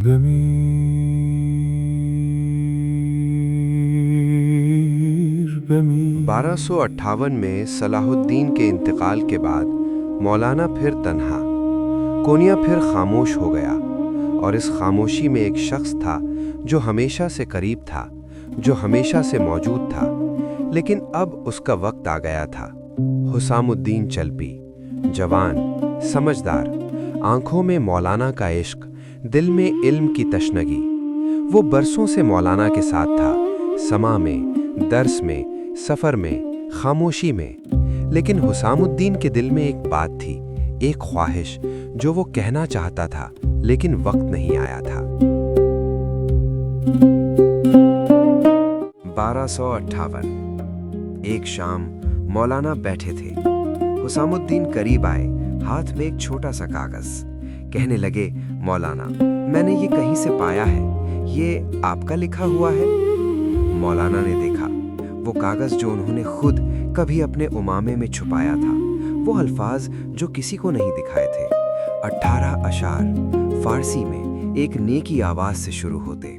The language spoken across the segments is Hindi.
1258 में सलाहुद्दीन के इंतकाल के बाद मौलाना फिर तन्हा, कोनिया फिर खामोश हो गया। और इस खामोशी में एक शख्स था जो हमेशा से करीब था, जो हमेशा से मौजूद था, लेकिन अब उसका वक्त आ गया था। हुसामुद्दीन चलपी, जवान, समझदार, आंखों में मौलाना का इश्क, दिल में इल्म की तशनगी। वो बरसों से मौलाना के साथ था, समा में, दर्स में, सफ़र में, खामोशी में। लेकिन हुसामुद्दीन के दिल में एक बात थी, एक ख्वाहिश जो वो कहना चाहता था, लेकिन वक्त नहीं आया था। 1258 एक शाम मौलाना बैठे थे। हुसामुद्दीन करीब आए, हाथ में एक छोटा सा कागज। कहने लगे, मौलाना, मैंने ये कहीं से पाया है, ये आपका लिखा हुआ है? मौलाना ने देखा वो कागज जो उन्होंने खुद कभी अपने उमामे में छुपाया था, वो अल्फाज जो किसी को नहीं दिखाए थे। 18 अशार फारसी में एक नेकी आवाज से शुरू होते।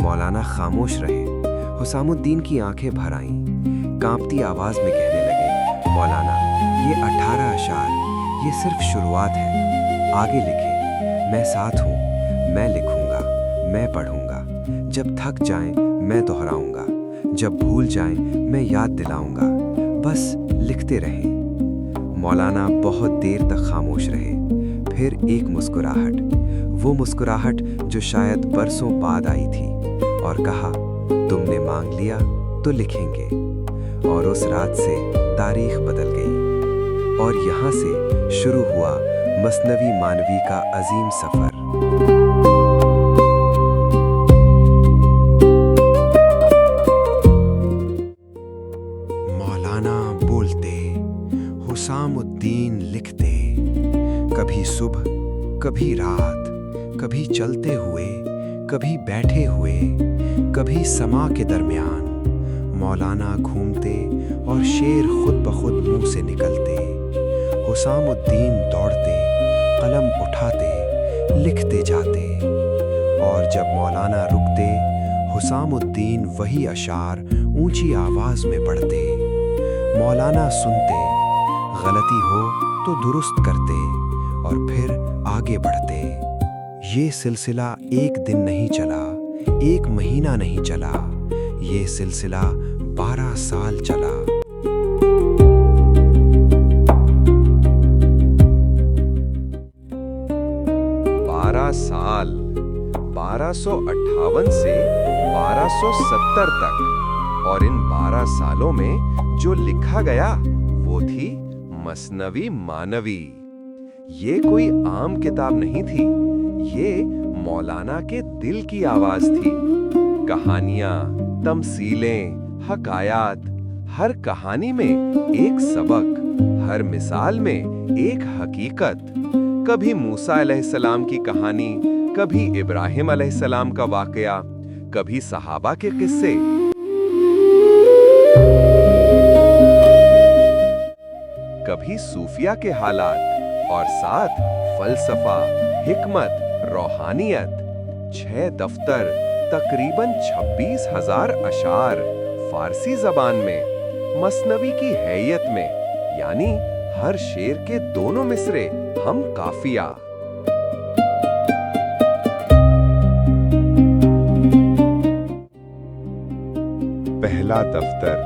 मौलाना खामोश रहे। हुसामुद्दीन की आंखें भर आईं, कांपती आवाज में कहने लगे, मौलाना, ये 18 अशार, ये सिर्फ शुरुआत है। आगे लिखें, मैं साथ हूँ, मैं लिखूंगा, मैं पढ़ूंगा। जब थक जाएं, मैं दोहराऊंगा, जब भूल जाएं, मैं याद दिलाऊंगा। बस लिखते रहें। मौलाना बहुत देर तक खामोश रहे। फिर एक मुस्कुराहट, वो मुस्कुराहट जो शायद बरसों बाद आई थी, और कहा, तुमने मांग लिया तो लिखेंगे। और उस रात से तारीख बदल गई, और यहाँ से शुरू हुआ मसनवी मानवी का अजीम सफर। मौलाना बोलते, हुसामुद्दीन लिखते, कभी सुबह, कभी रात, कभी चलते हुए, कभी बैठे हुए, कभी समा के दरमियान। मौलाना घूमते और शेर खुद ब खुद मुंह से निकलते। हुसामुद्दीन दौड़ते, कलम उठाते, लिखते जाते। और जब मौलाना रुकते, हुसामुद्दीन वही अशार ऊंची आवाज में पढ़ते। मौलाना सुनते, गलती हो तो दुरुस्त करते, और फिर आगे बढ़ते। ये सिलसिला एक दिन नहीं चला, एक महीना नहीं चला, ये सिलसिला 12 साल चला। 12 साल, 1258 से 1270 तक। और इन 12 सालों में जो लिखा गया वो थी मसनवी मानवी। ये कोई आम किताब नहीं थी, ये मौलाना के दिल की आवाज थी। कहानियां, तमसीलें, हकायात, हर कहानी में एक सबक, हर मिसाल में एक हकीकत। कभी मूसा अलैहिस्सलाम की कहानी, कभी इब्राहिम अलैहिस्सलाम का वाकया, कभी सहाबा के किस्से। कभी सूफिया के हालात, और साथ फलसफा, हिकमत, रूहानियत। 6 दफ्तर, तकरीबन 26,000 अशार फारसी जबान में, मसनवी की हैयत में, यानी हर शेर के दोनों मिसरे हम काफिया। पहला दफ्तर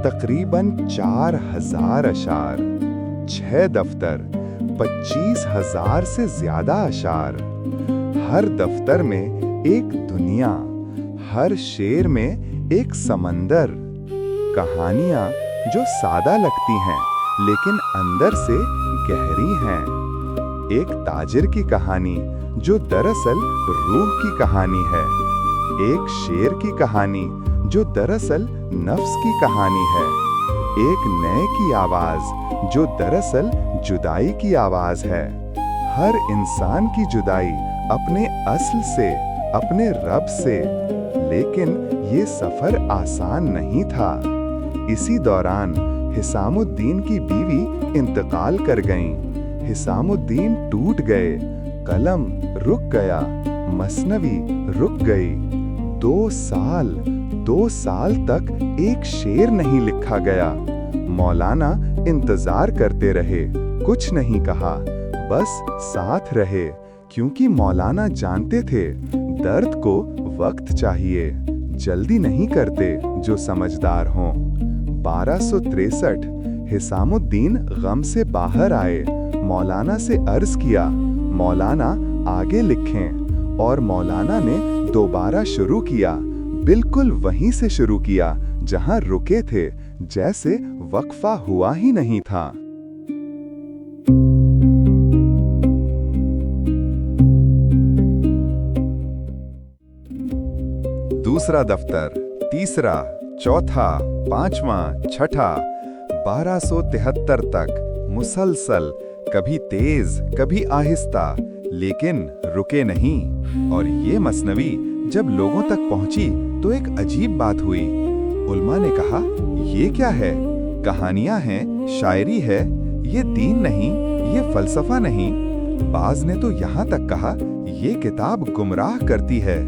तकरीबन 4,000 अशार, 6 दफ्तर 25,000 से ज्यादा अशार। हर दफ्तर में एक दुनिया, हर शेर में एक समंदर। कहानियां जो सादा लगती हैं लेकिन अंदर से गहरी हैं। एक ताजिर की कहानी जो दरअसल रूह की कहानी है। एक शेर की कहानी जो दरअसल नफ्स की कहानी है। एक नए की आवाज जो दरअसल जुदाई की आवाज है। हर इंसान की जुदाई अपने अस्ल से, अपने रब से। लेकिन ये सफर आसान नहीं था। इसी दौरान हिसामुद्दीन की बीवी इंतकाल कर गईं। हिसामुद्दीन टूट गए, कलम रुक गया, मसनवी रुक गई। 2 साल तक एक शेर नहीं लिखा गया। मौलाना इंतजार करते रहे, कुछ नहीं कहा, बस साथ रहे, क्योंकि मौलाना जानते थे दर्द को वक्त चाहिए, जल्दी नहीं करते जो समझदार हों। 1263 हिसामुद्दीन गम से बाहर आए, मौलाना से अर्ज किया, मौलाना आगे लिखें। और मौलाना ने दोबारा शुरू किया, बिल्कुल वहीं से शुरू किया जहां रुके थे, जैसे वक्फा हुआ ही नहीं था। दूसरा दफ्तर, तीसरा, चौथा, पांचवा, छठा, 1273 तक मुसलसल, कभी तेज कभी आहिस्ता, लेकिन रुके नहीं। और ये मसनवी जब लोगों तक पहुंची तो एक अजीब बात हुई। उल्मा ने कहा, ये क्या है? कहानियां हैं, शायरी है, ये दीन नहीं, ये फलसफा नहीं। बाज ने तो यहाँ तक कहा, ये किताब गुमराह करती है।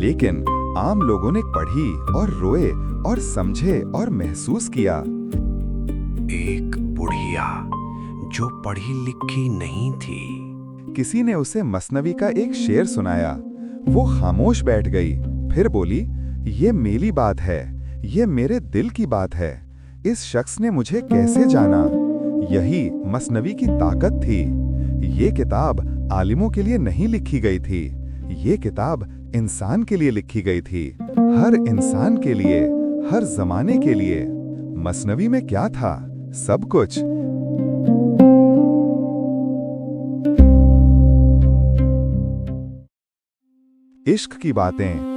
लेकिन आम लोगों ने पढ़ी और रोए और समझे और महसूस किया। एक बुढ़िया जो पढ़ी लिखी नहीं थी। किसी ने उसे मसनवी का एक शेर सुनाया। वो खामोश बैठ गई, फिर बोली, ये मेरी बात है, ये मेरे दिल की बात है। इस शख्स ने मुझे कैसे जाना? यही मसनवी की ताकत थी। ये किताब आलिमों के लिए नहीं लिखी गई थी, ये किताब इंसान के लिए लिखी गई थी। हर इंसान के लिए, हर जमाने के लिए। मसनवी में क्या था? सब कुछ। इश्क की बातें।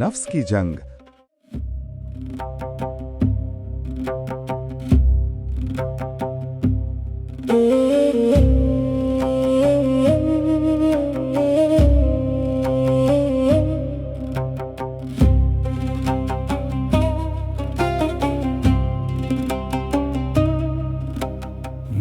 नफ्स की जंग।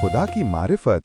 खुदा की मारिफत।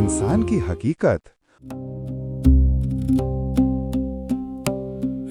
इंसान की हकीकत।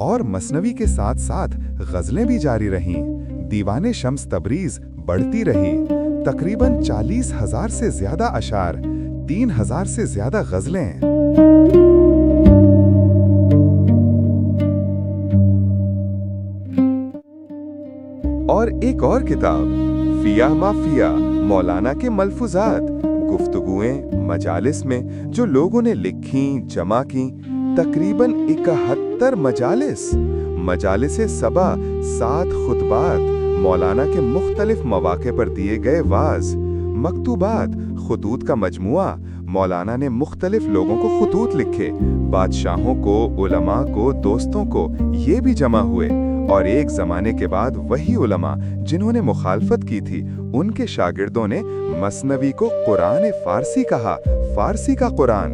और मसनवी के साथ साथ गजलें भी जारी रहीं। दीवाने शम्स तबरीज बढ़ती रही। तकरीबन 40,000 से ज्यादा अशार, 3,000 से ज्यादा गजलें। और एक और किताब फिया माफिया, मौलाना के मलफूजात, गुफ्तगुएं मजालिस में जो लोगों ने लिखी जमा की। तकरीबन 71 मजालिस सबा, 7 खुतबात, मौलाना के मुख्तलिफ मौके पर दिए गए वाज, मकतूबात, खुतूत का मजमुआ। मौलाना ने मुख्तलिफ लोगों को खुतूत लिखे, बादशाहों को, उलमा को, दोस्तों को, ये भी जमा हुए। और एक जमाने के बाद वही उलमा जिन्होंने मुखालफत की थी, उनके शागिर्दों ने मसनवी को कुरान फारसी कहा, फारसी का कुरान।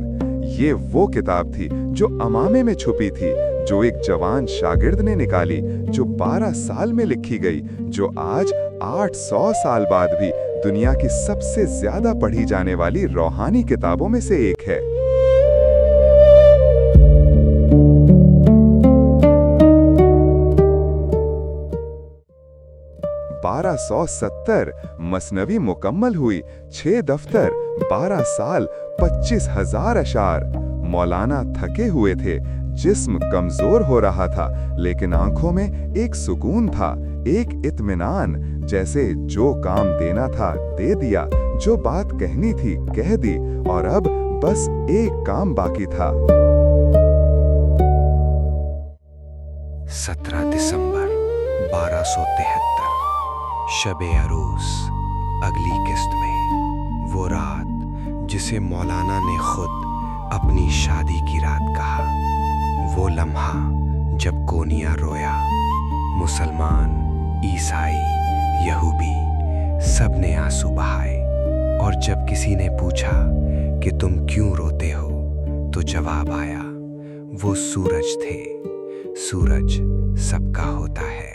ये वो किताब थी जो अमामे में छुपी थी, जो एक जवान शागिर्द ने निकाली, जो 12 साल में लिखी गई, जो आज 800 साल बाद भी दुनिया की सबसे ज्यादा पढ़ी जाने वाली रूहानी किताबों में से एक है। मसनवी मुकम्मल हुई, 6 दफ्तर, 12 साल, 25,000 अशार। मौलाना थके हुए थे, जिस्म कमजोर हो रहा था, लेकिन आंखों में एक सुकून था, एक इत्मीनान, जैसे जो काम देना था दे दिया, जो बात कहनी थी कह दी, और अब बस एक काम बाकी था। 17 दिसंबर 1273, शबे अरूस, अगली किस्त में वो रात जिसे मौलाना ने खुद अपनी शादी की रात कहा, वो लम्हा जब कोनिया रोया। मुसलमान, ईसाई, यहूदी सब ने आंसू बहाए, और जब किसी ने पूछा कि तुम क्यों रोते हो, तो जवाब आया, वो सूरज थे, सूरज सबका होता है।